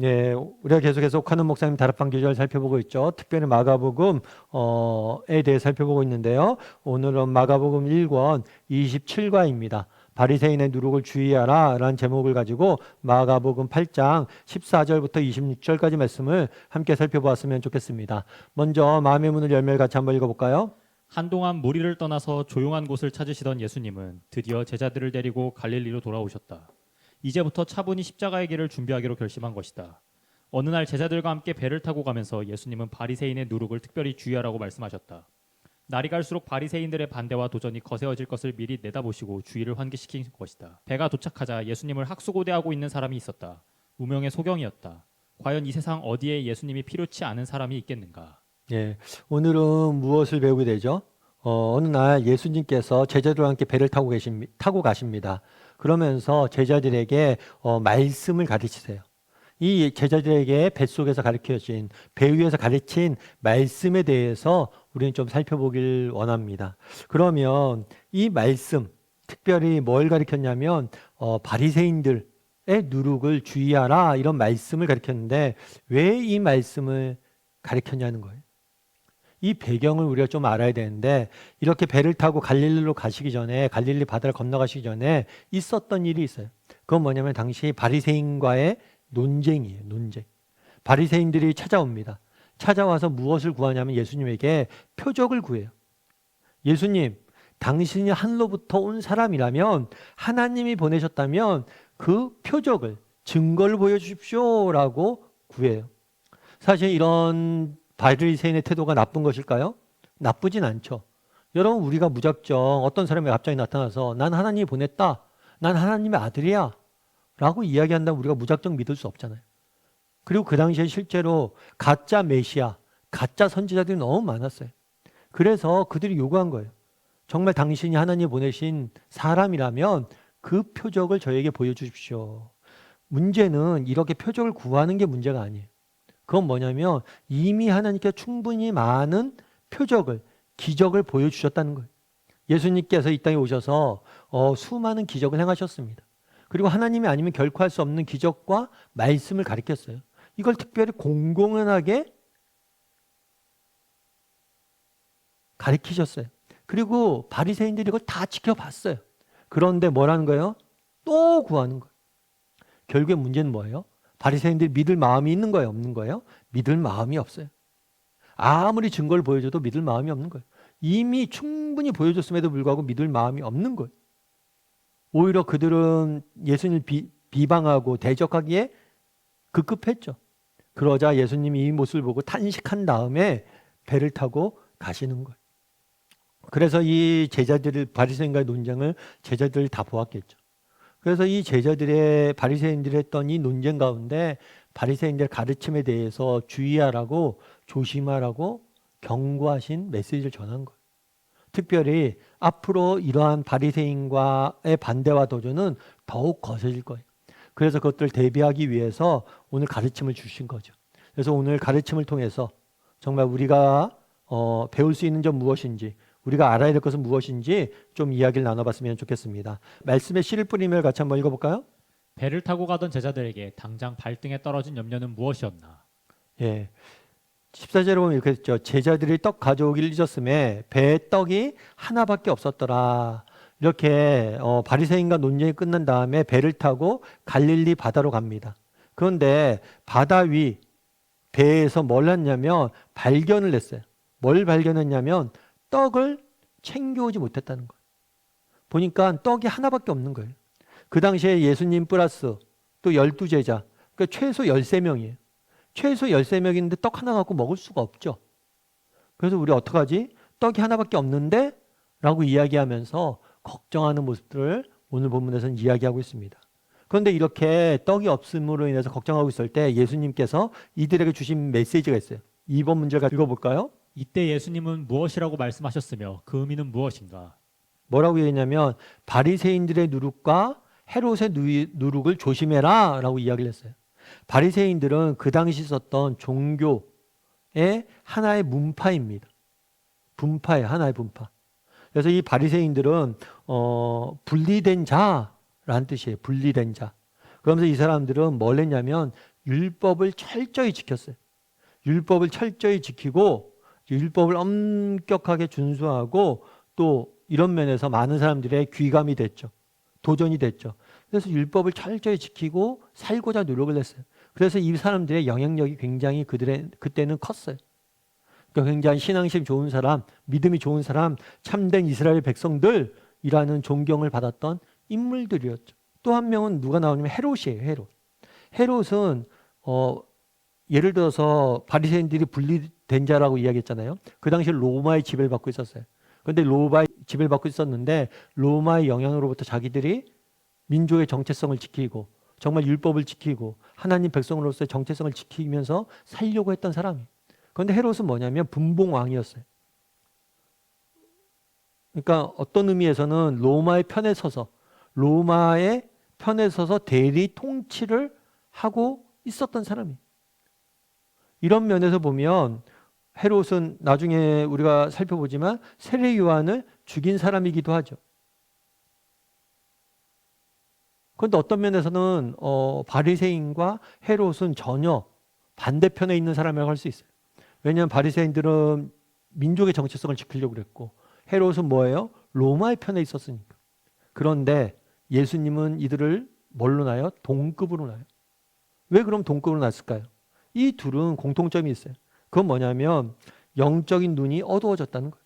네, 우리가 계속해서 카논 목사님 다락방 교절 살펴보고 있죠. 특별히 마가복음에 대해 살펴보고 있는데요. 오늘은 마가복음 1권 27과입니다. 바리새인의 누룩을 주의하라 라는 제목을 가지고 마가복음 8장 14절부터 26절까지 말씀을 함께 살펴보았으면 좋겠습니다. 먼저 마음의 문을 열면 같이 한번 읽어볼까요? 한동안 무리를 떠나서 조용한 곳을 찾으시던 예수님은 드디어 제자들을 데리고 갈릴리로 돌아오셨다. 이제부터 차분히 십자가의 길을 준비하기로 결심한 것이다. 어느 날 제자들과 함께 배를 타고 가면서 예수님은 바리새인의 누룩을 특별히 주의하라고 말씀하셨다. 날이 갈수록 바리새인들의 반대와 도전이 거세어질 것을 미리 내다보시고 주의를 환기시킨 것이다. 배가 도착하자 예수님을 학수고대하고 있는 사람이 있었다. 무명의 소경이었다. 과연 이 세상 어디에 예수님이 필요치 않은 사람이 있겠는가? 예, 오늘은 무엇을 배우게 되죠? 어느 날 예수님께서 제자들과 함께 배를 타고 가십니다. 그러면서 제자들에게 말씀을 가르치세요. 이 제자들에게 뱃속에서 가르쳐진, 배 위에서 가르친 말씀에 대해서 우리는 좀 살펴보길 원합니다. 그러면 이 말씀, 특별히 뭘 가르쳤냐면 바리새인들의 누룩을 주의하라 이런 말씀을 가르쳤는데 왜 이 말씀을 가르쳤냐는 거예요. 이 배경을 우리가 좀 알아야 되는데 이렇게 배를 타고 갈릴리로 가시기 전에 갈릴리 바다를 건너가시기 전에 있었던 일이 있어요. 그건 뭐냐면 당시 바리새인과의 논쟁이에요. 논쟁. 바리새인들이 찾아옵니다. 찾아와서 무엇을 구하냐면 예수님에게 표적을 구해요. 예수님, 당신이 하늘로부터 온 사람이라면 하나님이 보내셨다면 그 표적을 증거를 보여주십시오라고 구해요. 사실 이런 바리새인의 태도가 나쁜 것일까요? 나쁘진 않죠. 여러분 우리가 무작정 어떤 사람이 갑자기 나타나서 난 하나님이 보냈다. 난 하나님의 아들이야. 라고 이야기한다면 우리가 무작정 믿을 수 없잖아요. 그리고 그 당시에 실제로 가짜 메시아, 가짜 선지자들이 너무 많았어요. 그래서 그들이 요구한 거예요. 정말 당신이 하나님이 보내신 사람이라면 그 표적을 저에게 보여주십시오. 문제는 이렇게 표적을 구하는 게 문제가 아니에요. 그건 뭐냐면 이미 하나님께 충분히 많은 표적을, 기적을 보여주셨다는 거예요. 예수님께서 이 땅에 오셔서 수많은 기적을 행하셨습니다. 그리고 하나님이 아니면 결코 할 수 없는 기적과 말씀을 가르쳤어요. 이걸 특별히 공공연하게 가르치셨어요. 그리고 바리새인들이 이걸 다 지켜봤어요. 그런데 뭐라는 거예요? 또 구하는 거예요. 결국에 문제는 뭐예요? 바리새인들이 믿을 마음이 있는 거예요? 없는 거예요? 믿을 마음이 없어요. 아무리 증거를 보여줘도 믿을 마음이 없는 거예요. 이미 충분히 보여줬음에도 불구하고 믿을 마음이 없는 거예요. 오히려 그들은 예수님을 비방하고 대적하기에 급급했죠. 그러자 예수님이 이 모습을 보고 탄식한 다음에 배를 타고 가시는 거예요. 그래서 이 제자들을 바리새인과의 논쟁을 제자들 다 보았겠죠. 그래서 이 제자들의 바리새인들이 했던 이 논쟁 가운데 바리새인들의 가르침에 대해서 주의하라고 조심하라고 경고하신 메시지를 전한 거예요. 특별히 앞으로 이러한 바리새인과의 반대와 도전은 더욱 거세질 거예요. 그래서 그것들을 대비하기 위해서 오늘 가르침을 주신 거죠. 그래서 오늘 가르침을 통해서 정말 우리가 배울 수 있는 점 무엇인지, 우리가 알아야 될 것은 무엇인지 좀 이야기를 나눠봤으면 좋겠습니다. 말씀에 씨를 뿌리며 같이 한번 읽어볼까요? 배를 타고 가던 제자들에게 당장 발등에 떨어진 염려는 무엇이었나? 예. 14절에 보면 이렇게 했죠. 제자들이 떡 가져오기를 잊었음에 배에 떡이 하나밖에 없었더라. 이렇게 바리새인과 논쟁이 끝난 다음에 배를 타고 갈릴리 바다로 갑니다. 그런데 바다 위 배에서 뭘 했냐면 발견을 했어요. 뭘 발견했냐면 떡을 챙겨오지 못했다는 거예요. 보니까 떡이 하나밖에 없는 거예요. 그 당시에 예수님 플러스 또 12제자, 그러니까 최소 13명이에요. 최소 13명인데 떡 하나 갖고 먹을 수가 없죠. 그래서 우리 어떡하지? 떡이 하나밖에 없는데? 라고 이야기하면서 걱정하는 모습들을 오늘 본문에서는 이야기하고 있습니다. 그런데 이렇게 떡이 없음으로 인해서 걱정하고 있을 때 예수님께서 이들에게 주신 메시지가 있어요. 2번 문제를 읽어볼까요? 이때 예수님은 무엇이라고 말씀하셨으며 그 의미는 무엇인가? 뭐라고 얘기했냐면 바리새인들의 누룩과 헤롯의 누룩을 조심해라 라고 이야기를 했어요. 바리새인들은 그 당시 있었던 종교의 하나의 문파입니다. 분파예요. 하나의 분파. 그래서 이 바리새인들은 분리된 자라는 뜻이에요. 분리된 자. 그러면서 이 사람들은 뭘 했냐면 율법을 철저히 지켰어요. 율법을 철저히 지키고 율법을 엄격하게 준수하고 또 이런 면에서 많은 사람들의 귀감이 됐죠. 도전이 됐죠. 그래서 율법을 철저히 지키고 살고자 노력을 했어요. 그래서 이 사람들의 영향력이 굉장히 그때는 컸어요. 그러니까 굉장히 신앙심 좋은 사람, 믿음이 좋은 사람, 참된 이스라엘 백성들이라는 존경을 받았던 인물들이었죠. 또 한 명은 누가 나오냐면 헤롯이에요. 헤롯. 헤롯은 예를 들어서 바리새인들이 분리된 자라고 이야기했잖아요. 그 당시 로마의 지배를 받고 있었어요. 그런데 로마의 지배를 받고 있었는데 로마의 영향으로부터 자기들이 민족의 정체성을 지키고 정말 율법을 지키고 하나님 백성으로서의 정체성을 지키면서 살려고 했던 사람이에요. 그런데 헤롯은 뭐냐면 분봉왕이었어요. 그러니까 어떤 의미에서는 로마의 편에 서서 대리 통치를 하고 있었던 사람이에요. 이런 면에서 보면 헤롯은 나중에 우리가 살펴보지만 세례 요한을 죽인 사람이기도 하죠. 그런데 어떤 면에서는 바리새인과 헤롯은 전혀 반대편에 있는 사람이라고 할 수 있어요. 왜냐하면 바리새인들은 민족의 정체성을 지키려고 그랬고 헤롯은 뭐예요? 로마의 편에 있었으니까. 그런데 예수님은 이들을 뭘로 놔요? 동급으로 놔요. 왜 그럼 동급으로 놨을까요? 이 둘은 공통점이 있어요. 그건 뭐냐면 영적인 눈이 어두워졌다는 거예요.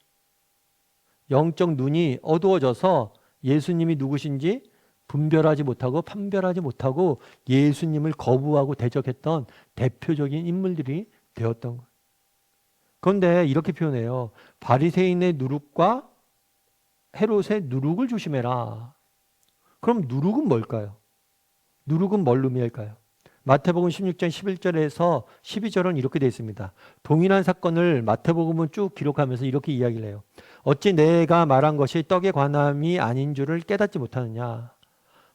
영적 눈이 어두워져서 예수님이 누구신지 분별하지 못하고 판별하지 못하고 예수님을 거부하고 대적했던 대표적인 인물들이 되었던 거예요. 그런데 이렇게 표현해요. 바리새인의 누룩과 헤롯의 누룩을 조심해라. 그럼 누룩은 뭘까요? 누룩은 뭘 의미할까요? 마태복음 16장 11절에서 12절은 이렇게 되어 있습니다. 동일한 사건을 마태복음은 쭉 기록하면서 이렇게 이야기를 해요. 어찌 내가 말한 것이 떡의 관함이 아닌 줄을 깨닫지 못하느냐.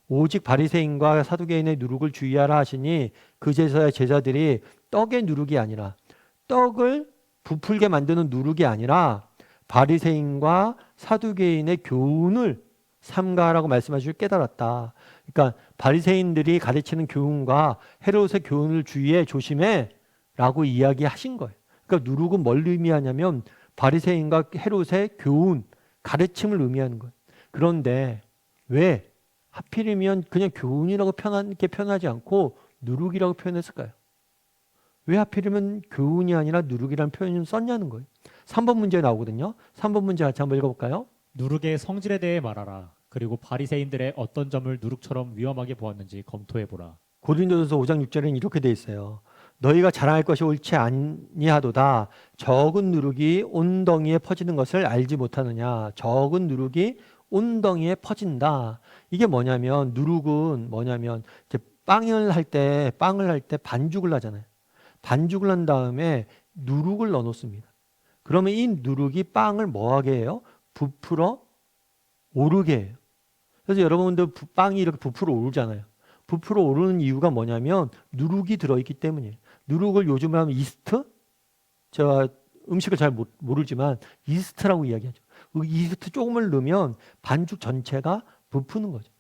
오직 바리새인과 사두개인의 누룩을 주의하라 하시니 그제서야 제자들이 떡의 누룩이 아니라 떡을 부풀게 만드는 누룩이 아니라 바리새인과 사두개인의 교훈을 삼가라고 말씀하신 줄 깨달았다. 그러니까 바리새인들이 가르치는 교훈과 헤롯의 교훈을 주의해 조심해 라고 이야기하신 거예요. 그러니까 누룩은 뭘 의미하냐면 바리새인과 헤롯의 교훈, 가르침을 의미하는 거예요. 그런데 왜 하필이면 그냥 교훈이라고 표현하지 않고 누룩이라고 표현했을까요? 왜 하필이면 교훈이 아니라 누룩이라는 표현을 썼냐는 거예요. 3번 문제 나오거든요. 3번 문제 같이 한번 읽어볼까요? 누룩의 성질에 대해 말하라. 그리고 바리새인들의 어떤 점을 누룩처럼 위험하게 보았는지 검토해보라. 고린도전서 5장 6절에는 이렇게 돼 있어요. 너희가 자랑할 것이 옳지 아니하도다. 적은 누룩이 온 덩이에 퍼지는 것을 알지 못하느냐. 적은 누룩이 온 덩이에 퍼진다. 이게 뭐냐면 누룩은 뭐냐면 이제 빵을 할 때 반죽을 하잖아요. 반죽을 한 다음에 누룩을 넣어 놓습니다. 그러면 이 누룩이 빵을 뭐하게 해요? 부풀어 오르게 해요. 그래서 여러분들 빵이 이렇게 부풀어 오르잖아요. 부풀어 오르는 이유가 뭐냐면 누룩이 들어있기 때문이에요. 누룩을 요즘 하면 이스트? 제가 음식을 잘 모르지만 이스트라고 이야기하죠. 그 이스트 조금을 넣으면 반죽 전체가 부푸는 거죠.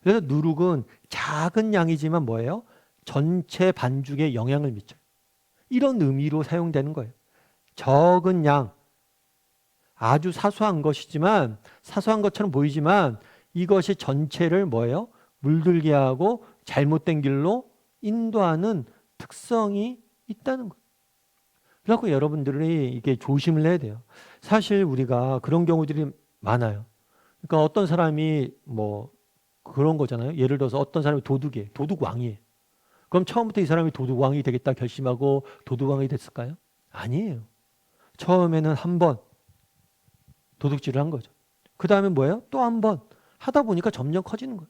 그래서 누룩은 작은 양이지만 뭐예요? 전체 반죽에 영향을 미쳐요. 이런 의미로 사용되는 거예요. 적은 양, 아주 사소한 것이지만 사소한 것처럼 보이지만 이것이 전체를 뭐예요? 물들게 하고 잘못된 길로 인도하는 특성이 있다는 거예요. 그래서 여러분들이 이게 조심을 해야 돼요. 사실 우리가 그런 경우들이 많아요. 그러니까 어떤 사람이 뭐 그런 거잖아요. 예를 들어서 어떤 사람이 도둑이에요. 도둑왕이에요. 그럼 처음부터 이 사람이 도둑왕이 되겠다 결심하고 도둑왕이 됐을까요? 아니에요. 처음에는 한 번 도둑질을 한 거죠. 그 다음에 뭐예요? 또 한 번 하다 보니까 점점 커지는 거예요.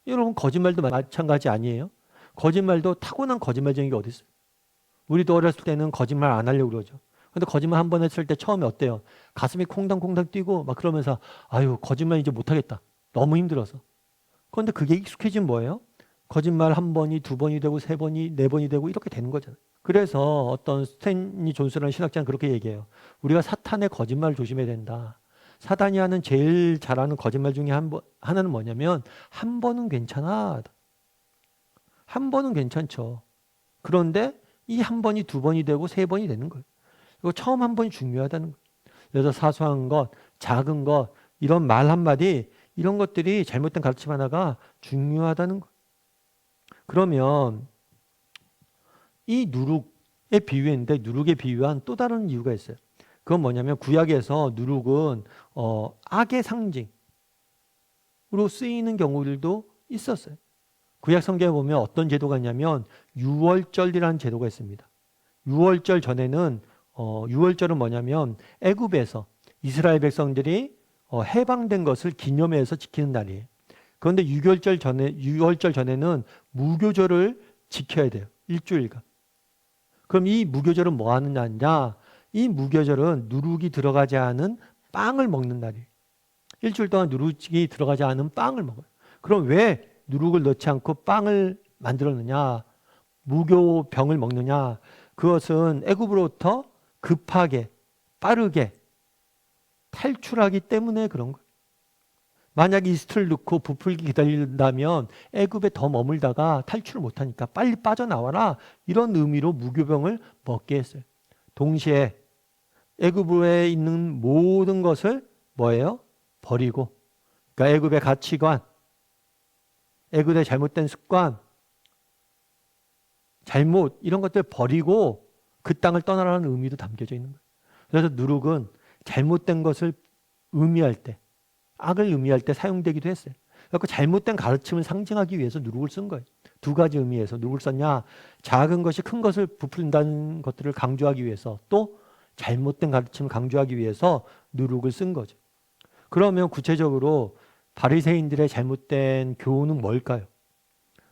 여러분 거짓말도 마찬가지 아니에요? 거짓말도 타고난 거짓말쟁이가 어디 있어요? 우리도 어렸을 때는 거짓말 안 하려고 그러죠. 근데 거짓말 한 번 했을 때 처음에 어때요? 가슴이 콩당콩당 뛰고 막 그러면서 아유 거짓말 이제 못하겠다. 너무 힘들어서. 그런데 그게 익숙해지면 뭐예요? 거짓말 한 번이 두 번이 되고 세 번이 네 번이 되고 이렇게 되는 거잖아요. 그래서 어떤 스탠리 존스라는 신학자는 그렇게 얘기해요. 우리가 사탄의 거짓말을 조심해야 된다. 사단이 하는 제일 잘하는 거짓말 중에 하나는 뭐냐면 한 번은 괜찮아. 한 번은 괜찮죠. 그런데 이 한 번이 두 번이 되고 세 번이 되는 거예요. 그리고 처음 한 번이 중요하다는 거예요. 그래서 사소한 것, 작은 것, 이런 말 한마디, 이런 것들이 잘못된 가르침 하나가 중요하다는 거예요. 그러면 이 누룩의 비유인데 누룩의 비유한 또 다른 이유가 있어요. 그건 뭐냐면 구약에서 누룩은 악의 상징으로 쓰이는 경우들도 있었어요. 구약 성경에 보면 어떤 제도가 있냐면 유월절이라는 제도가 있습니다. 유월절 전에는 유월절은 뭐냐면 애굽에서 이스라엘 백성들이 해방된 것을 기념해서 지키는 날이에요. 그런데 유월절 전에는 무교절을 지켜야 돼요. 일주일간. 그럼 이 무교절은 뭐 하는 날이냐? 이 무교절은 누룩이 들어가지 않은 빵을 먹는 날이에요. 일주일 동안 누룩이 들어가지 않은 빵을 먹어요. 그럼 왜 누룩을 넣지 않고 빵을 만들었느냐? 무교병을 먹느냐? 그것은 애굽으로부터 급하게 빠르게 탈출하기 때문에 그런 거예요. 만약 이스트를 넣고 부풀기 기다린다면 애굽에 더 머물다가 탈출을 못하니까 빨리 빠져나와라, 이런 의미로 무교병을 먹게 했어요. 동시에 애굽에 있는 모든 것을 뭐예요? 버리고, 그러니까 애굽의 가치관, 애굽의 잘못된 습관, 잘못, 이런 것들 버리고 그 땅을 떠나라는 의미도 담겨져 있는 거예요. 그래서 누룩은 잘못된 것을 의미할 때, 악을 의미할 때 사용되기도 했어요. 그래서 잘못된 가르침을 상징하기 위해서 누룩을 쓴 거예요. 두 가지 의미에서 누룩을 썼냐? 작은 것이 큰 것을 부풀린다는 것들을 강조하기 위해서, 또 잘못된 가르침을 강조하기 위해서 누룩을 쓴 거죠. 그러면 구체적으로 바리새인들의 잘못된 교훈은 뭘까요?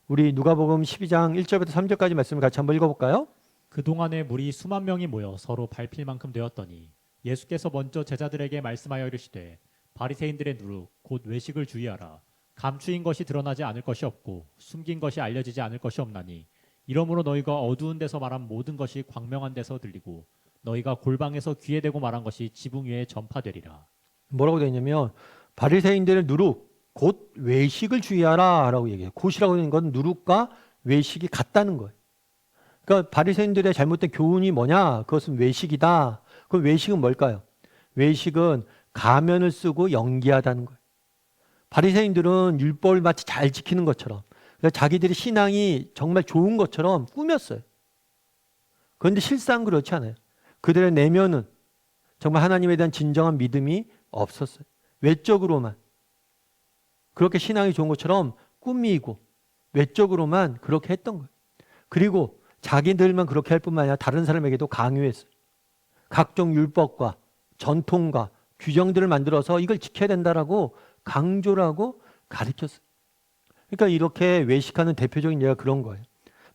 우리 누가복음 12장 1절부터 3절까지 말씀을 같이 한번 읽어볼까요? 그동안에 무리 수만 명이 모여 서로 밟힐 만큼 되었더니 예수께서 먼저 제자들에게 말씀하여 이르시되 바리새인들의 누룩 곧 외식을 주의하라. 감추인 것이 드러나지 않을 것이 없고 숨긴 것이 알려지지 않을 것이 없나니 이러므로 너희가 어두운 데서 말한 모든 것이 광명한 데서 들리고 너희가 골방에서 귀에 대고 말한 것이 지붕 위에 전파되리라. 뭐라고 되어 있냐면 바리새인들의 누룩 곧 외식을 주의하라 라고 얘기해요. 곧이라고 하는 건 누룩과 외식이 같다는 거예요. 그러니까 바리새인들의 잘못된 교훈이 뭐냐? 그것은 외식이다. 그럼 외식은 뭘까요? 외식은 가면을 쓰고 연기하다는 거예요. 바리새인들은 율법을 마치 잘 지키는 것처럼, 그러니까 자기들의 신앙이 정말 좋은 것처럼 꾸몄어요. 그런데 실상 그렇지 않아요. 그들의 내면은 정말 하나님에 대한 진정한 믿음이 없었어요. 외적으로만 그렇게 신앙이 좋은 것처럼 꾸미고 외적으로만 그렇게 했던 거예요. 그리고 자기들만 그렇게 할 뿐만 아니라 다른 사람에게도 강요했어요. 각종 율법과 전통과 규정들을 만들어서 이걸 지켜야 된다라고 강조를 하고 가르쳤어요. 그러니까 이렇게 외식하는 대표적인 예가 그런 거예요.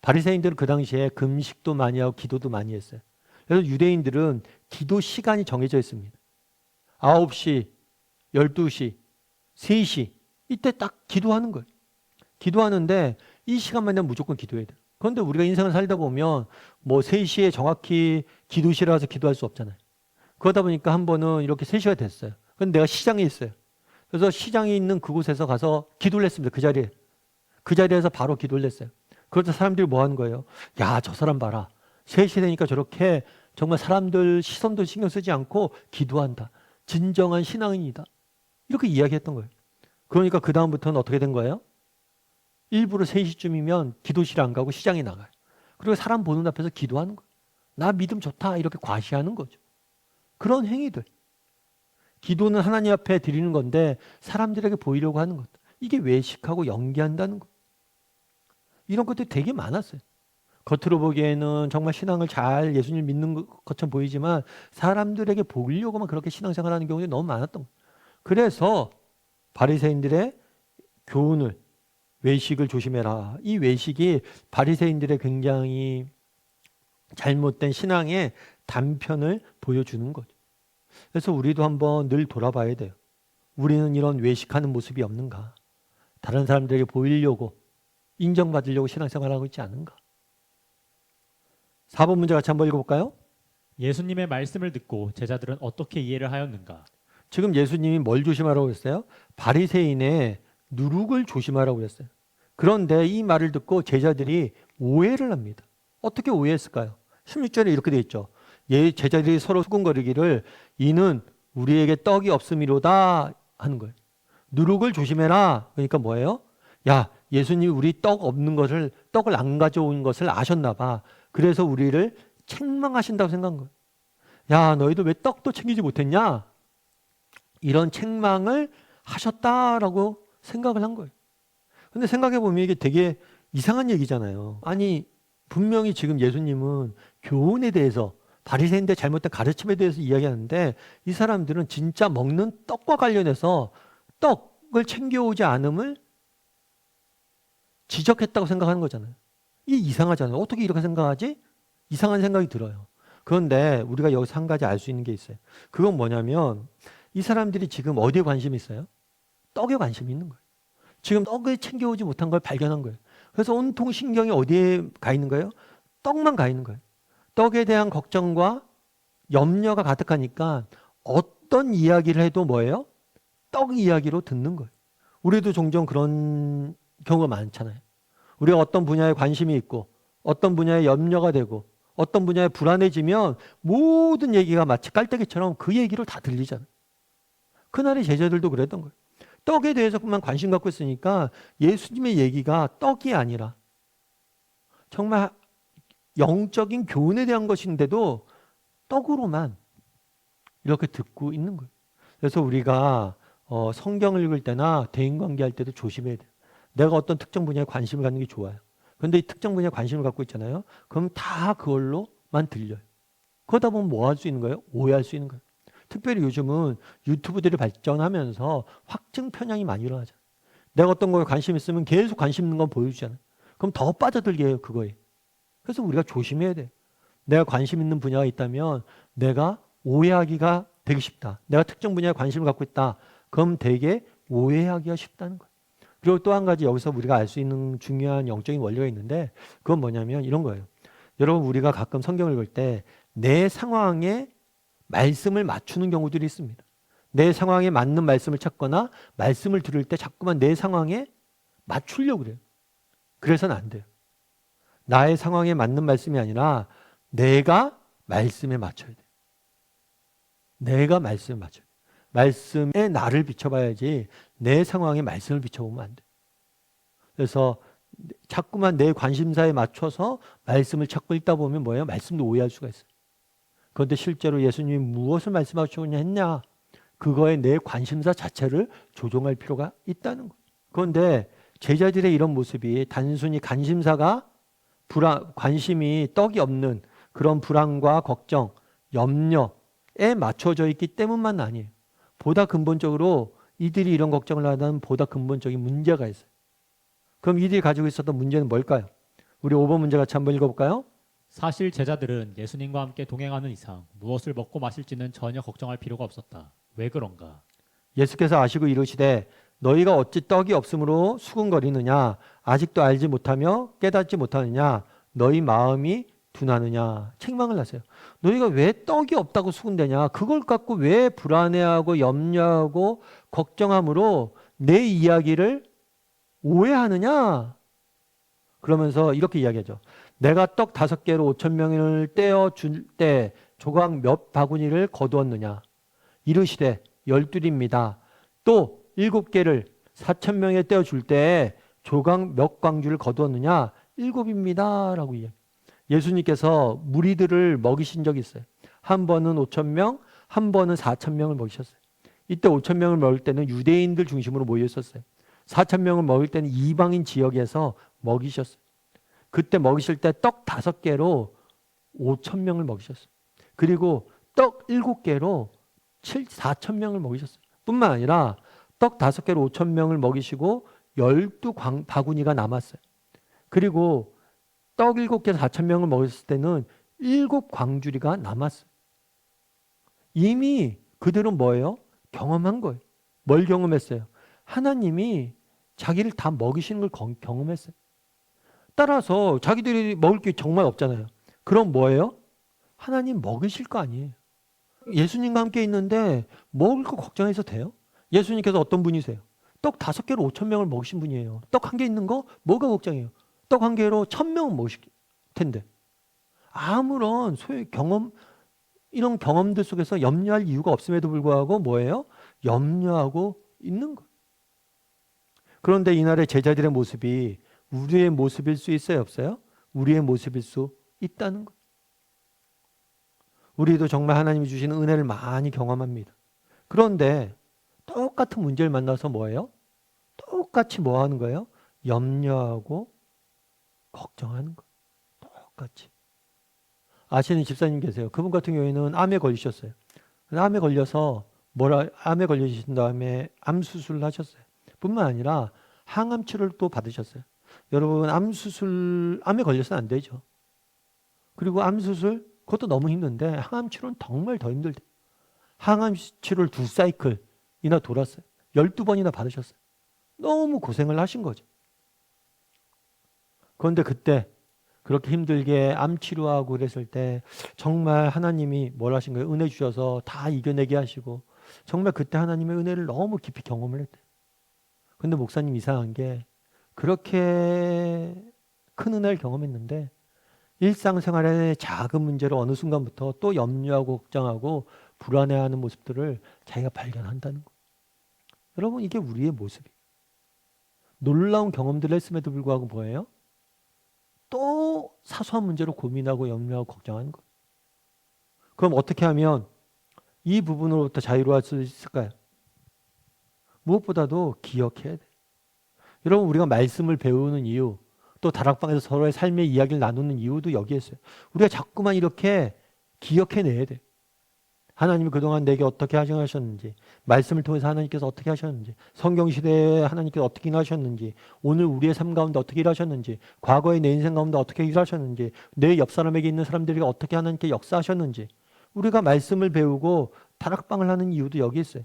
바리새인들은 그 당시에 금식도 많이 하고 기도도 많이 했어요. 그래서 유대인들은 기도 시간이 정해져 있습니다. 9시, 12시, 3시 이때 딱 기도하는 거예요. 기도하는데 이 시간만 되면 무조건 기도해야 돼요. 그런데 우리가 인생을 살다 보면 뭐 3시에 정확히 기도실에 와서 기도할 수 없잖아요. 그러다 보니까 한 번은 이렇게 3시가 됐어요. 그런데 내가 시장에 있어요. 그래서 시장에 있는 그곳에서 가서 기도를 했습니다. 그 자리에. 그 자리에서 바로 기도를 했어요. 그러다 사람들이 뭐 하는 거예요? 야, 저 사람 봐라. 3시 되니까 저렇게 정말 사람들 시선도 신경 쓰지 않고 기도한다. 진정한 신앙인이다. 이렇게 이야기했던 거예요. 그러니까 그 다음부터는 어떻게 된 거예요? 일부러 3시쯤이면 기도실에 안 가고 시장에 나가요. 그리고 사람 보는 앞에서 기도하는 거예요. 나 믿음 좋다 이렇게 과시하는 거죠. 그런 행위들. 기도는 하나님 앞에 드리는 건데 사람들에게 보이려고 하는 것. 이게 외식하고 연기한다는 것. 이런 것들이 되게 많았어요. 겉으로 보기에는 정말 신앙을 잘 예수님 믿는 것처럼 보이지만 사람들에게 보이려고만 그렇게 신앙생활하는 경우들이 너무 많았던 거예요. 그래서 바리새인들의 교훈을, 외식을 조심해라. 이 외식이 바리새인들의 굉장히 잘못된 신앙의 단편을 보여주는 거죠. 그래서 우리도 한번 늘 돌아봐야 돼요. 우리는 이런 외식하는 모습이 없는가? 다른 사람들에게 보이려고, 인정받으려고 신앙생활하고 있지 않은가? 4번 문제 같이 한번 읽어볼까요? 예수님의 말씀을 듣고 제자들은 어떻게 이해를 하였는가? 지금 예수님이 뭘 조심하라고 했어요? 바리새인의 누룩을 조심하라고 했어요. 그런데 이 말을 듣고 제자들이 오해를 합니다. 어떻게 오해했을까요? 16절에 이렇게 되어 있죠. 제자들이 서로 수군거리기를 이는 우리에게 떡이 없음이로다 하는 거예요. 누룩을 조심해라. 그러니까 뭐예요? 야, 예수님이 우리 떡을 안 가져온 것을 아셨나 봐. 그래서 우리를 책망하신다고 생각한 거예요. 야, 너희들 왜 떡도 챙기지 못했냐? 이런 책망을 하셨다라고 생각을 한 거예요. 근데 생각해 보면 이게 되게 이상한 얘기잖아요. 아니, 분명히 지금 예수님은 교훈에 대해서 바리새인들의 잘못된 가르침에 대해서 이야기하는데 이 사람들은 진짜 먹는 떡과 관련해서 떡을 챙겨오지 않음을 지적했다고 생각하는 거잖아요. 이게 이상하잖아요. 어떻게 이렇게 생각하지? 이상한 생각이 들어요. 그런데 우리가 여기서 한 가지 알 수 있는 게 있어요. 그건 뭐냐면 이 사람들이 지금 어디에 관심이 있어요? 떡에 관심이 있는 거예요. 지금 떡을 챙겨오지 못한 걸 발견한 거예요. 그래서 온통 신경이 어디에 가 있는 거예요? 떡만 가 있는 거예요. 떡에 대한 걱정과 염려가 가득하니까 어떤 이야기를 해도 뭐예요? 떡 이야기로 듣는 거예요. 우리도 종종 그런 경우가 많잖아요. 우리가 어떤 분야에 관심이 있고 어떤 분야에 염려가 되고 어떤 분야에 불안해지면 모든 얘기가 마치 깔때기처럼 그 얘기를 다 들리잖아요. 그날의 제자들도 그랬던 거예요. 떡에 대해서만 관심 갖고 있으니까 예수님의 얘기가 떡이 아니라 정말 영적인 교훈에 대한 것인데도 떡으로만 이렇게 듣고 있는 거예요. 그래서 우리가 성경을 읽을 때나 대인관계할 때도 조심해야 돼요. 내가 어떤 특정 분야에 관심을 갖는 게 좋아요. 그런데 이 특정 분야에 관심을 갖고 있잖아요. 그럼 다 그걸로만 들려요. 그러다 보면 뭐 할 수 있는 거예요? 오해할 수 있는 거예요. 특별히 요즘은 유튜브들이 발전하면서 확증 편향이 많이 일어나잖아요. 내가 어떤 거에 관심 있으면 계속 관심 있는 건 보여주잖아요. 그럼 더 빠져들게 해요, 그거에. 그래서 우리가 조심해야 돼요. 내가 관심 있는 분야가 있다면 내가 오해하기가 되게 쉽다. 내가 특정 분야에 관심을 갖고 있다. 그럼 되게 오해하기가 쉽다는 거예요. 그리고 또 한 가지 여기서 우리가 알 수 있는 중요한 영적인 원리가 있는데 그건 뭐냐면 이런 거예요. 여러분 우리가 가끔 성경을 읽을 때 내 상황에 말씀을 맞추는 경우들이 있습니다. 내 상황에 맞는 말씀을 찾거나 말씀을 들을 때 자꾸만 내 상황에 맞추려고 그래요. 그래서는 안 돼요. 나의 상황에 맞는 말씀이 아니라 내가 말씀에 맞춰야 돼요. 내가 말씀에 맞춰야 돼요. 말씀에 나를 비춰봐야지 내 상황에 말씀을 비춰보면 안 돼요. 그래서 자꾸만 내 관심사에 맞춰서 말씀을 찾고 읽다 보면 뭐예요? 말씀도 오해할 수가 있어요. 그런데 실제로 예수님이 무엇을 말씀하시고 했냐? 그거에 내 관심사 자체를 조정할 필요가 있다는 거예요. 그런데 제자들의 이런 모습이 단순히 관심이 떡이 없는 그런 불안과 걱정, 염려에 맞춰져 있기 때문만 아니에요. 보다 근본적으로 이들이 이런 걱정을 하는 보다 근본적인 문제가 있어요. 그럼 이들이 가지고 있었던 문제는 뭘까요? 우리 5번 문제 같이 한번 읽어볼까요? 사실 제자들은 예수님과 함께 동행하는 이상 무엇을 먹고 마실지는 전혀 걱정할 필요가 없었다. 왜 그런가? 예수께서 아시고 이르시되 너희가 어찌 떡이 없으므로 수군거리느냐 아직도 알지 못하며 깨닫지 못하느냐 너희 마음이 둔하느냐 책망을 하세요. 너희가 왜 떡이 없다고 수군대냐 그걸 갖고 왜 불안해하고 염려하고 걱정함으로 내 이야기를 오해하느냐 그러면서 이렇게 이야기하죠. 내가 떡 5개로 5,000명을 떼어줄 때 조각 몇 바구니를 거두었느냐 이르시되 12입니다. 또 7개를 4,000명에 떼어줄 때 조각 몇 광주를 거두었느냐 7입니다 라고 이야기해요. 예수님께서 무리들을 먹이신 적이 있어요. 한 번은 5,000명, 한 번은 4,000명을 먹이셨어요. 이때 5,000명을 먹을 때는 유대인들 중심으로 모여 있었어요. 4,000명을 먹을 때는 이방인 지역에서 먹이셨어요. 그때 먹이실 때 떡 5개로 5,000명을 먹이셨어요. 그리고 떡 7개로 4,000명을 먹이셨어요. 뿐만 아니라 떡 5개로 5,000명을 먹이시고 12바구니가 남았어요. 그리고 떡 7개에서 4,000명을 먹였을 때는 7광주리가 남았어요. 이미 그들은 뭐예요? 경험한 거예요. 뭘 경험했어요? 하나님이 자기를 다 먹이시는 걸 경험했어요. 따라서 자기들이 먹을 게 정말 없잖아요. 그럼 뭐예요? 하나님 먹이실 거 아니에요. 예수님과 함께 있는데 먹을 거 걱정해서 돼요? 예수님께서 어떤 분이세요? 떡 5개로 5,000명을 먹이신 분이에요. 떡 1개 있는 거 뭐가 걱정해요? 떡 1개로 1,000명은 먹으실 텐데. 아무런 이런 경험들 속에서 염려할 이유가 없음에도 불구하고 뭐예요? 염려하고 있는 거. 그런데 이날의 제자들의 모습이 우리의 모습일 수 있어요, 없어요? 우리의 모습일 수 있다는 거. 우리도 정말 하나님이 주시는 은혜를 많이 경험합니다. 그런데 똑같은 문제를 만나서 뭐예요? 똑같이 뭐 하는 거예요? 염려하고 걱정하는 거. 똑같이. 아시는 집사님 계세요. 그분 같은 경우에는 암에 걸리셨어요. 암에 걸려서 암에 걸리신 다음에 암 수술을 하셨어요. 뿐만 아니라 항암 치료를 또 받으셨어요. 여러분, 암에 걸려서는 안 되죠. 그리고 암 수술 그것도 너무 힘든데 항암 치료는 정말 더 힘들대요. 항암 치료를 2사이클이나 돌았어요. 12번이나 받으셨어요. 너무 고생을 하신 거죠. 그런데 그때 그렇게 힘들게 암 치료하고 그랬을 때 정말 하나님이 뭘 하신 거예요? 은혜 주셔서 다 이겨내게 하시고 정말 그때 하나님의 은혜를 너무 깊이 경험을 했대요. 근데 목사님 이상한 게 그렇게 큰 은혜를 경험했는데 일상생활의 작은 문제로 어느 순간부터 또 염려하고 걱정하고 불안해하는 모습들을 자기가 발견한다는 거. 여러분, 이게 우리의 모습이에요. 놀라운 경험들을 했음에도 불구하고 뭐예요? 또 사소한 문제로 고민하고 염려하고 걱정하는 거예요. 그럼 어떻게 하면 이 부분으로부터 자유로울 수 있을까요? 무엇보다도 기억해야 돼요. 여러분, 우리가 말씀을 배우는 이유, 또 다락방에서 서로의 삶의 이야기를 나누는 이유도 여기에 있어요. 우리가 자꾸만 이렇게 기억해내야 돼요. 하나님이 그동안 내게 어떻게 하셨는지, 말씀을 통해서 하나님께서 어떻게 하셨는지, 성경시대에 하나님께서 어떻게 일하셨는지, 오늘 우리의 삶 가운데 어떻게 일하셨는지, 과거의 내 인생 가운데 어떻게 일하셨는지, 내 옆 사람에게 있는 사람들이 어떻게 하나님께 역사하셨는지, 우리가 말씀을 배우고 다락방을 하는 이유도 여기 있어요.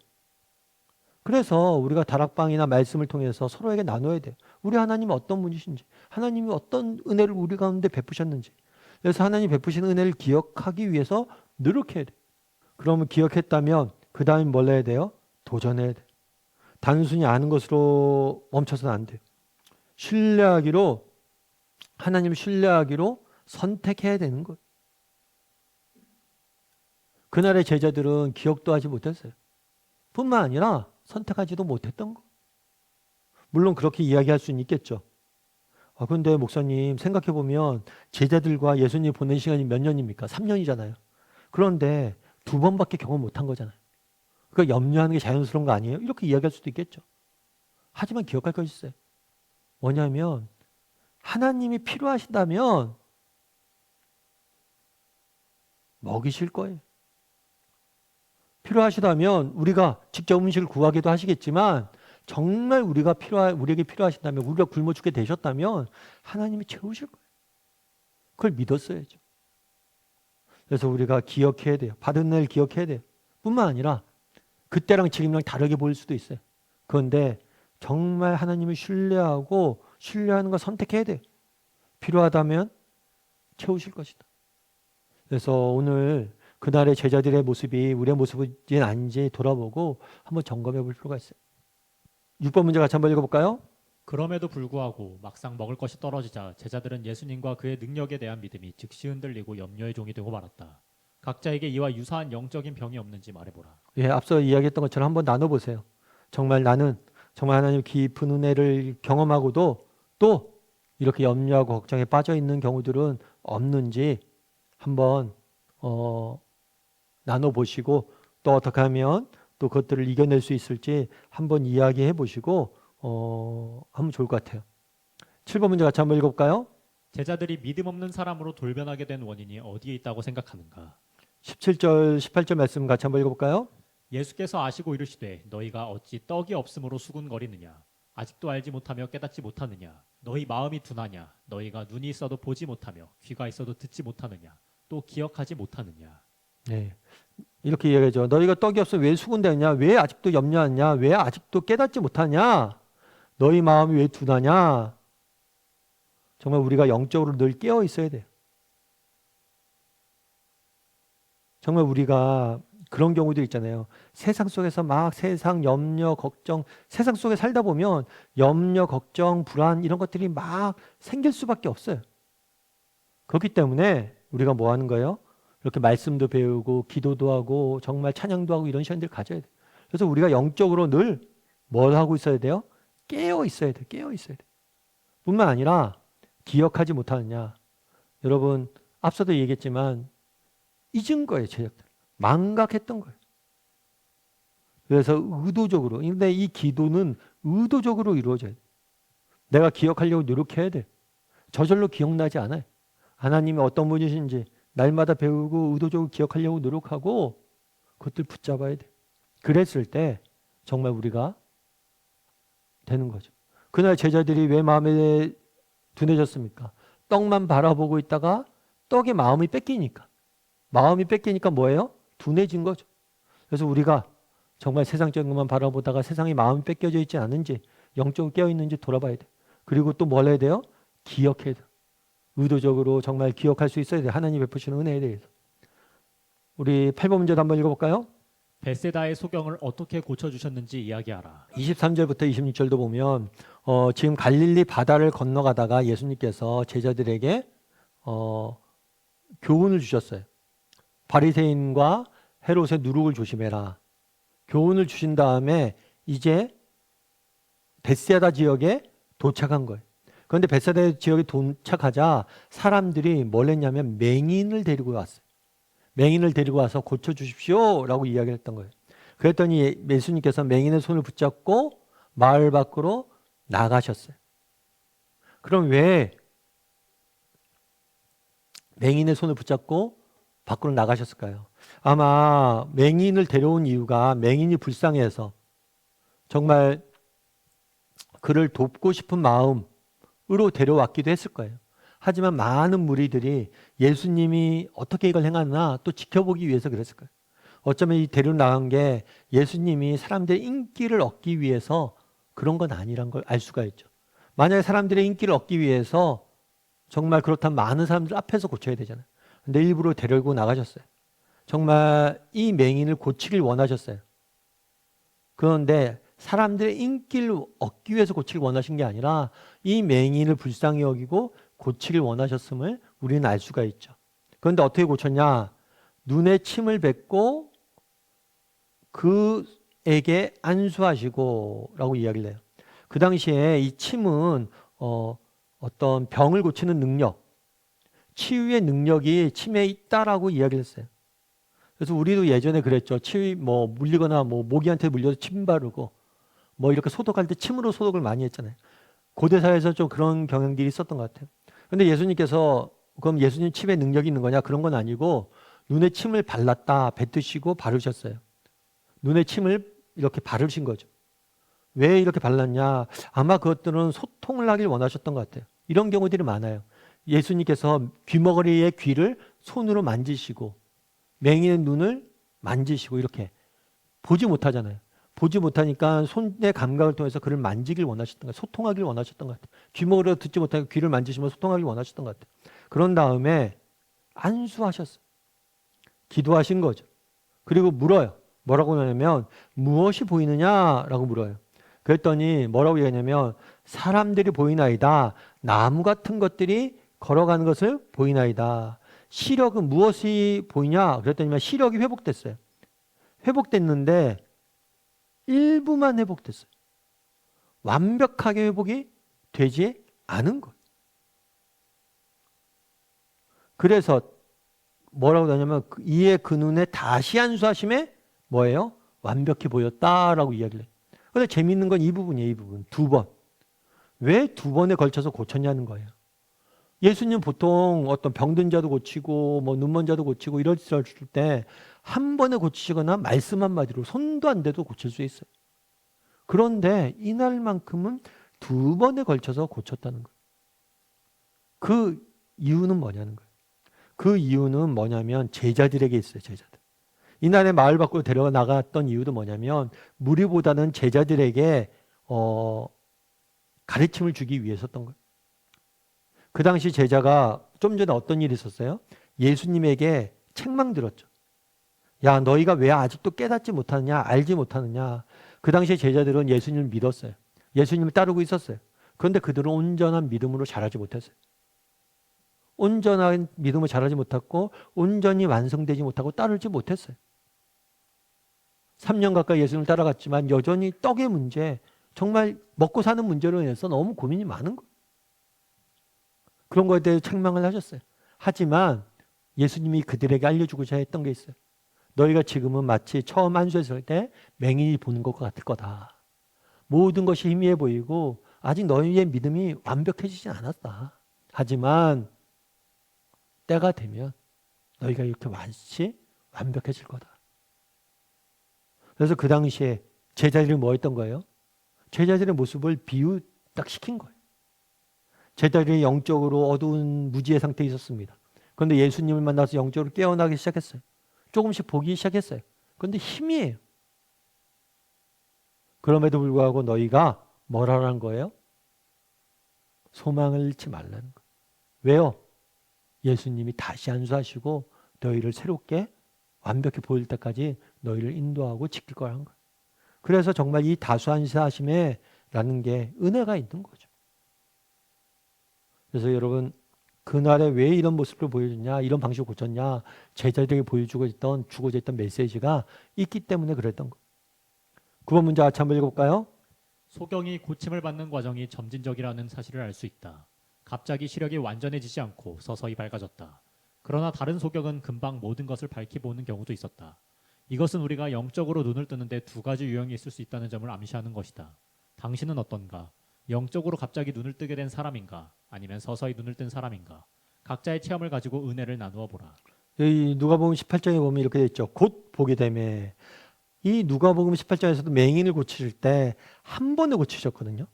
그래서 우리가 다락방이나 말씀을 통해서 서로에게 나눠야 돼요. 우리 하나님은 어떤 분이신지, 하나님이 어떤 은혜를 우리 가운데 베푸셨는지. 그래서 하나님 베푸신 은혜를 기억하기 위해서 노력해야 돼요. 그러면 기억했다면 그 다음에 뭘 해야 돼요? 도전해야 돼요. 단순히 아는 것으로 멈춰서는 안 돼요. 하나님을 신뢰하기로 선택해야 되는 거예요. 그날의 제자들은 기억도 하지 못했어요. 뿐만 아니라 선택하지도 못했던 거. 물론 그렇게 이야기할 수는 있겠죠. 그런데 목사님 생각해보면 제자들과 예수님 보낸 시간이 몇 년입니까? 3년이잖아요. 그런데 2번밖에 경험 못한 거잖아요. 그러니까 염려하는 게 자연스러운 거 아니에요? 이렇게 이야기할 수도 있겠죠. 하지만 기억할 것이 있어요. 뭐냐면 하나님이 필요하신다면 먹이실 거예요. 필요하시다면 우리가 직접 음식을 구하기도 하시겠지만 정말 우리에게 필요하신다면 우리가 굶어 죽게 되셨다면 하나님이 채우실 거예요. 그걸 믿었어야죠. 그래서 우리가 기억해야 돼요. 받은 은혜를 기억해야 돼요. 뿐만 아니라 그때랑 지금이랑 다르게 보일 수도 있어요. 그런데 정말 하나님을 신뢰하는 걸 선택해야 돼요. 필요하다면 채우실 것이다. 그래서 오늘 그날의 제자들의 모습이 우리의 모습인지 아닌지 돌아보고 한번 점검해 볼 필요가 있어요. 6번 문제 같이 한번 읽어볼까요? 그럼에도 불구하고 막상 먹을 것이 떨어지자 제자들은 예수님과 그의 능력에 대한 믿음이 즉시 흔들리고 염려의 종이 되고 말았다. 각자에게 이와 유사한 영적인 병이 없는지 말해보라. 예, 앞서 이야기했던 것처럼 한번 나눠보세요. 정말 나는 하나님 깊은 은혜를 경험하고도 또 이렇게 염려하고 걱정에 빠져 있는 경우들은 없는지 한번 나눠보시고 또 어떻게 하면 또 그것들을 이겨낼 수 있을지 한번 이야기해 보시고 하면 좋을 것 같아요. 7번 문제 같이 한번 읽어볼까요? 제자들이 믿음 없는 사람으로 돌변하게 된 원인이 어디에 있다고 생각하는가? 17절, 18절 말씀 같이 한번 읽어볼까요? 예수께서 아시고 이르시되 너희가 어찌 떡이 없음으로 수군거리느냐? 아직도 알지 못하며 깨닫지 못하느냐? 너희 마음이 둔하냐? 너희가 눈이 있어도 보지 못하며 귀가 있어도 듣지 못하느냐? 또 기억하지 못하느냐? 네, 이렇게 이야기하죠. 너희가 떡이 없으면 왜 수군대느냐? 왜 아직도 염려하냐? 왜 아직도 깨닫지 못하냐? 너희 마음이 왜 둔하냐? 정말 우리가 영적으로 늘 깨어 있어야 돼요. 정말 우리가 그런 경우도 있잖아요. 세상 속에서 막 세상 염려, 걱정, 세상 속에 살다 보면 염려, 걱정, 불안 이런 것들이 막 생길 수밖에 없어요. 그렇기 때문에 우리가 뭐 하는 거예요? 이렇게 말씀도 배우고 기도도 하고 정말 찬양도 하고 이런 시간들을 가져야 돼요. 그래서 우리가 영적으로 늘 뭘 하고 있어야 돼요? 깨어 있어야 돼요. 깨어 있어야 돼요. 뿐만 아니라 기억하지 못하느냐. 여러분 앞서도 얘기했지만 잊은 거예요. 제자들. 망각했던 거예요. 그래서 의도적으로, 근데 이 기도는 의도적으로 이루어져야 돼요. 내가 기억하려고 노력해야 돼요. 저절로 기억나지 않아요. 하나님이 어떤 분이신지 날마다 배우고 의도적으로 기억하려고 노력하고 그것들 붙잡아야 돼요. 그랬을 때 정말 우리가 되는 거죠. 그날 제자들이 왜 마음에 둔해졌습니까? 떡만 바라보고 있다가 떡의 마음이 뺏기니까. 마음이 뺏기니까 뭐예요? 둔해진 거죠. 그래서 우리가 정말 세상적인 것만 바라보다가 세상에 마음이 뺏겨져 있지 않은지 영적으로 깨어있는지 돌아봐야 돼요. 그리고 또 뭘 해야 돼요? 기억해야 돼요. 의도적으로 정말 기억할 수 있어야 돼요. 하나님 베푸시는 은혜에 대해서. 우리 8번 문제도 한번 읽어볼까요? 벳세다의 소경을 어떻게 고쳐주셨는지 이야기하라. 23절부터 26절도 보면 지금 갈릴리 바다를 건너가다가 예수님께서 제자들에게 교훈을 주셨어요. 바리새인과 헤롯의 누룩을 조심해라. 교훈을 주신 다음에 이제 벳세다 지역에 도착한 거예요. 그런데 벳세다 지역에 도착하자 사람들이 뭘 했냐면 맹인을 데리고 왔어요. 맹인을 데리고 와서 고쳐주십시오 라고 이야기를 했던 거예요. 그랬더니 예수님께서 맹인의 손을 붙잡고 마을 밖으로 나가셨어요. 그럼 왜 맹인의 손을 붙잡고 밖으로 나가셨을까요? 아마 맹인을 데려온 이유가 맹인이 불쌍해서 정말 그를 돕고 싶은 마음으로 데려왔기도 했을 거예요. 하지만 많은 무리들이 예수님이 어떻게 이걸 행하나 또 지켜보기 위해서 그랬을 거예요. 어쩌면 이 데리고 나간 게 예수님이 사람들의 인기를 얻기 위해서 그런 건 아니란 걸 알 수가 있죠. 만약에 사람들의 인기를 얻기 위해서 정말 그렇다면 많은 사람들 앞에서 고쳐야 되잖아요. 근데 일부러 데리고 나가셨어요. 정말 이 맹인을 고치길 원하셨어요. 그런데 사람들의 인기를 얻기 위해서 고치길 원하신 게 아니라 이 맹인을 불쌍히 여기고 고치길 원하셨음을 우리는 알 수가 있죠. 그런데 어떻게 고쳤냐? 눈에 침을 뱉고 그에게 안수하시고 라고 이야기를 해요. 그 당시에 이 침은 어떤 병을 고치는 능력, 치유의 능력이 침에 있다라고 이야기를 했어요. 그래서 우리도 예전에 그랬죠. 치유 물리거나 모기한테 물려서 침 바르고 이렇게 소독할 때 침으로 소독을 많이 했잖아요. 고대사회에서 좀 그런 경향들이 있었던 것 같아요. 근데 예수님께서 그럼 예수님 침에 능력이 있는 거냐? 그런 건 아니고 눈에 침을 발랐다 뱉으시고 바르셨어요. 눈에 침을 이렇게 바르신 거죠. 왜 이렇게 발랐냐? 아마 그것들은 소통을 하길 원하셨던 것 같아요. 이런 경우들이 많아요. 예수님께서 귀머거리의 귀를 손으로 만지시고 맹인의 눈을 만지시고 이렇게 보지 못하잖아요. 보지 못하니까 손의 감각을 통해서 그를 만지길 원하셨던 것 같아요. 소통하길 원하셨던 것 같아요. 귀머거리로 듣지 못하니까 귀를 만지시면 소통하길 원하셨던 것 같아요. 그런 다음에 안수하셨어요. 기도하신 거죠. 그리고 물어요. 뭐라고 하냐면 무엇이 보이느냐라고 물어요. 그랬더니 뭐라고 얘기하냐면 사람들이 보이나이다. 나무 같은 것들이 걸어가는 것을 보이나이다. 시력은 무엇이 보이냐? 그랬더니 시력이 회복됐어요. 회복됐는데 일부만 회복됐어요. 완벽하게 회복이 되지 않은 거예요. 그래서 뭐라고 하냐면 이에 그 눈에 다시 안수하심에 뭐예요? 완벽히 보였다라고 이야기를 해요. 근데 재미있는 건 이 부분이에요. 이 부분. 2번. 왜 2번에 걸쳐서 고쳤냐는 거예요. 예수님 보통 어떤 병든 자도 고치고 눈먼 자도 고치고 이랬을 때 한 번에 고치시거나 말씀 한마디로 손도 안 대도 고칠 수 있어요. 그런데 이날만큼은 2번에 걸쳐서 고쳤다는 거예요. 그 이유는 뭐냐는 거예요. 그 이유는 뭐냐면 제자들에게 있어요. 제자들. 이날에 마을 밖으로 데려나갔던 이유도 뭐냐면 무리보다는 제자들에게 가르침을 주기 위해서였던 거예요. 그 당시 제자가 좀 전에 어떤 일이 있었어요? 예수님에게 책망 들었죠. 야, 너희가 왜 아직도 깨닫지 못하느냐, 알지 못하느냐. 그 당시에 제자들은 예수님을 믿었어요. 예수님을 따르고 있었어요. 그런데 그들은 온전한 믿음으로 자라지 못했어요. 온전한 믿음을 자라지 못했고 온전히 완성되지 못하고 따르지 못했어요. 3년 가까이 예수님을 따라갔지만 여전히 떡의 문제, 정말 먹고 사는 문제로 인해서 너무 고민이 많은 거예요. 그런 거에 대해 책망을 하셨어요. 하지만 예수님이 그들에게 알려주고자 했던 게 있어요. 너희가 지금은 마치 처음 안수했을 때 맹인이 보는 것과 같을 거다. 모든 것이 희미해 보이고 아직 너희의 믿음이 완벽해지진 않았다. 하지만 때가 되면 너희가 이렇게 마치 완벽해질 거다. 그래서 그 당시에 제자들이 뭐 했던 거예요? 제자들의 모습을 비유딱 시킨 거예요. 제자들이 영적으로 어두운 무지의 상태에 있었습니다. 그런데 예수님을 만나서 영적으로 깨어나기 시작했어요. 조금씩 보기 시작했어요. 그런데 희미해요. 그럼에도 불구하고 너희가 뭐라는 거예요? 소망을 잃지 말라는 거예요. 왜요? 예수님이 다시 안수하시고 너희를 새롭게 완벽히 보일 때까지 너희를 인도하고 지킬 거라는 거예요. 그래서 정말 이 다수안수하심에라는 게 은혜가 있는 거죠. 그래서 여러분 그날에 왜 이런 모습을 보여주냐, 이런 방식을 고쳤냐, 제자들에게 보여주고 있던 주고자 했던 메시지가 있기 때문에 그랬던 거예요. 9번 문제 같이 한번 읽어볼까요? 소경이 고침을 받는 과정이 점진적이라는 사실을 알 수 있다. 갑자기 시력이 완전해지지 않고 서서히 밝아졌다. 그러나 다른 소경은 금방 모든 것을 밝히 보는 경우도 있었다. 이것은 우리가 영적으로 눈을 뜨는데 두 가지 유형이 있을 수 있다는 점을 암시하는 것이다. 당신은 어떤가? 영적으로 갑자기 눈을 뜨게 된 사람인가? 아니면 서서히 눈을 뜬 사람인가? 각자의 체험을 가지고 은혜를 나누어 보라. 여기 누가복음 18장에 보면 이렇게 돼 있죠. 곧 보게 되매. 이 누가복음 18장에서도 맹인을 고칠 때 한 번에 고치셨거든요.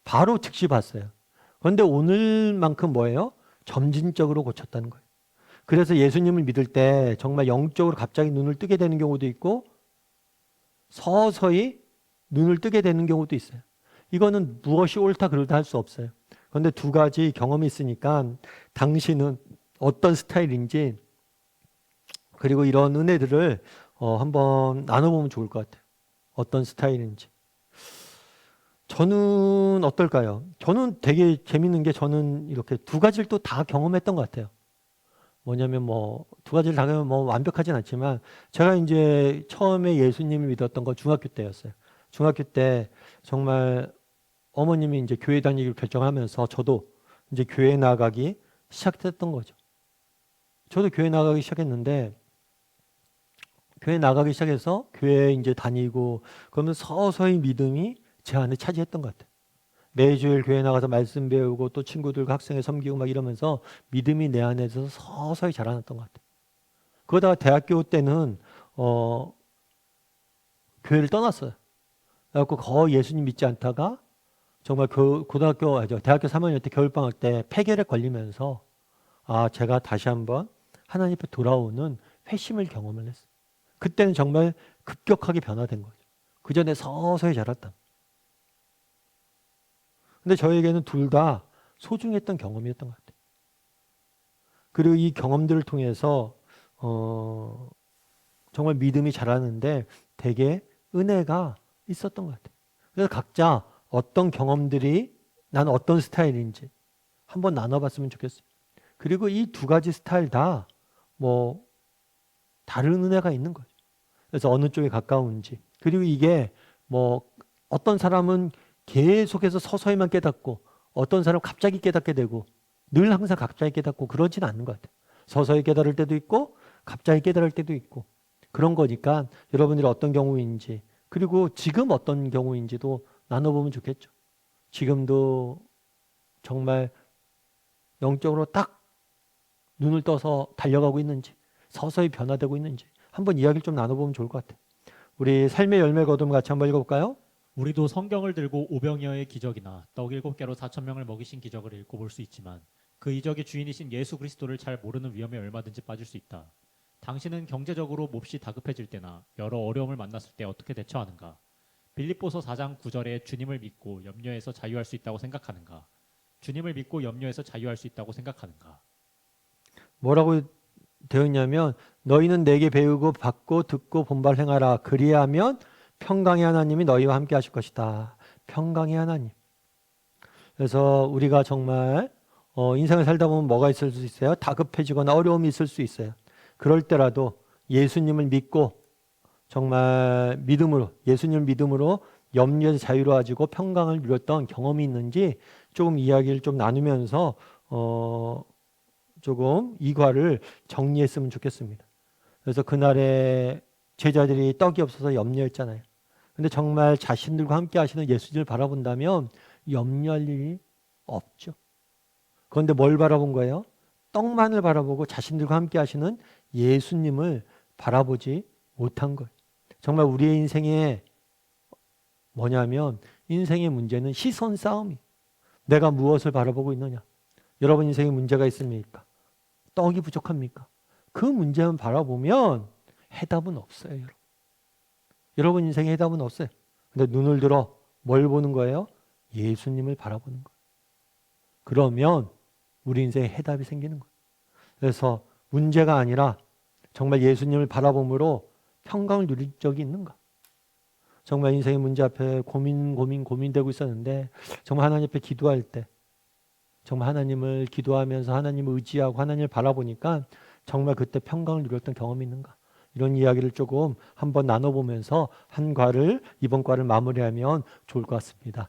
바로 즉시 봤어요. 그런데 오늘만큼 뭐예요? 점진적으로 고쳤다는 거예요. 그래서 예수님을 믿을 때 정말 영적으로 갑자기 눈을 뜨게 되는 경우도 있고 서서히 눈을 뜨게 되는 경우도 있어요. 이거는 무엇이 옳다 그르다 할 수 없어요. 그런데 두 가지 경험이 있으니까 당신은 어떤 스타일인지 그리고 이런 은혜들을 한번 나눠보면 좋을 것 같아요. 어떤 스타일인지. 저는 어떨까요? 저는 되게 재밌는 게 저는 이렇게 두 가지를 또 다 경험했던 것 같아요. 뭐냐면 두 가지를 다 경험하면 완벽하진 않지만 제가 이제 처음에 예수님을 믿었던 건 중학교 때였어요. 중학교 때 정말 어머님이 이제 교회 다니기로 결정하면서 저도 이제 교회 나가기 시작했던 거죠. 저도 교회 나가기 시작했는데 교회 나가기 시작해서 교회에 이제 다니고 그러면 서서히 믿음이 제 안에 차지했던 것 같아요. 매주일 교회 나가서 말씀 배우고 또 친구들과 학생회 섬기고 막 이러면서 믿음이 내 안에서 서서히 자라났던 것 같아요. 그러다가 대학교 때는 교회를 떠났어요. 그래갖고 거의 예수님 믿지 않다가 정말 대학교 3학년 때 겨울방학 때 폐결에 걸리면서 제가 다시 한번 하나님 앞에 돌아오는 회심을 경험을 했어요. 그때는 정말 급격하게 변화된 거죠. 그 전에 서서히 자랐다. 근데 저에게는 둘 다 소중했던 경험이었던 것 같아요. 그리고 이 경험들을 통해서 정말 믿음이 자라는데 되게 은혜가 있었던 것 같아요. 그래서 각자 어떤 경험들이 나는 어떤 스타일인지 한번 나눠봤으면 좋겠어요. 그리고 이 두 가지 스타일 다 다른 은혜가 있는 거죠. 그래서 어느 쪽에 가까운지. 그리고 이게 어떤 사람은 계속해서 서서히만 깨닫고 어떤 사람은 갑자기 깨닫게 되고 늘 항상 갑자기 깨닫고 그러지는 않는 것 같아요. 서서히 깨달을 때도 있고 갑자기 깨달을 때도 있고 그런 거니까 여러분들이 어떤 경우인지 그리고 지금 어떤 경우인지도 나눠보면 좋겠죠. 지금도 정말 영적으로 딱 눈을 떠서 달려가고 있는지 서서히 변화되고 있는지 한번 이야기를 좀 나눠보면 좋을 것 같아요. 우리 삶의 열매 거둠 같이 한번 읽어볼까요? 우리도 성경을 들고 오병이어의 기적이나 떡 7개로 4,000명을 먹이신 기적을 읽고 볼 수 있지만 그 이적의 주인이신 예수 그리스도를 잘 모르는 위험에 얼마든지 빠질 수 있다. 당신은 경제적으로 몹시 다급해질 때나 여러 어려움을 만났을 때 어떻게 대처하는가? 빌립보서 4장 9절에 주님을 믿고 염려에서 자유할 수 있다고 생각하는가? 주님을 믿고 염려에서 자유할 수 있다고 생각하는가? 뭐라고 되어 있냐면 너희는 내게 배우고 받고 듣고 본발 행하라. 그리하면 평강의 하나님이 너희와 함께 하실 것이다. 평강의 하나님. 그래서 우리가 정말 인생을 살다 보면 뭐가 있을 수 있어요? 다급해지거나 어려움이 있을 수 있어요. 그럴 때라도 예수님을 믿고 정말 믿음으로, 예수님을 믿음으로 염려에서 자유로워지고 평강을 누렸던 경험이 있는지 조금 이야기를 좀 나누면서 조금 이과를 정리했으면 좋겠습니다. 그래서 그날에 제자들이 떡이 없어서 염려했잖아요. 근데 정말 자신들과 함께 하시는 예수님을 바라본다면 염려할 일이 없죠. 그런데 뭘 바라본 거예요? 떡만을 바라보고 자신들과 함께 하시는 예수님을 바라보지 못한 거예요. 정말 우리의 인생에 뭐냐면 인생의 문제는 시선 싸움이. 내가 무엇을 바라보고 있느냐? 여러분 인생에 문제가 있습니까? 떡이 부족합니까? 그 문제만 바라보면 해답은 없어요. 여러분. 여러분 인생에 해답은 없어요. 근데 눈을 들어 뭘 보는 거예요? 예수님을 바라보는 거예요. 그러면 우리 인생에 해답이 생기는 거예요. 그래서 문제가 아니라 정말 예수님을 바라봄으로 평강을 누린 적이 있는가? 정말 인생의 문제 앞에 고민되고 있었는데 정말 하나님 앞에 기도할 때 정말 하나님을 기도하면서 하나님을 의지하고 하나님을 바라보니까 정말 그때 평강을 누렸던 경험이 있는가? 이런 이야기를 조금 한번 나눠보면서 한 과를 이번 과를 마무리하면 좋을 것 같습니다.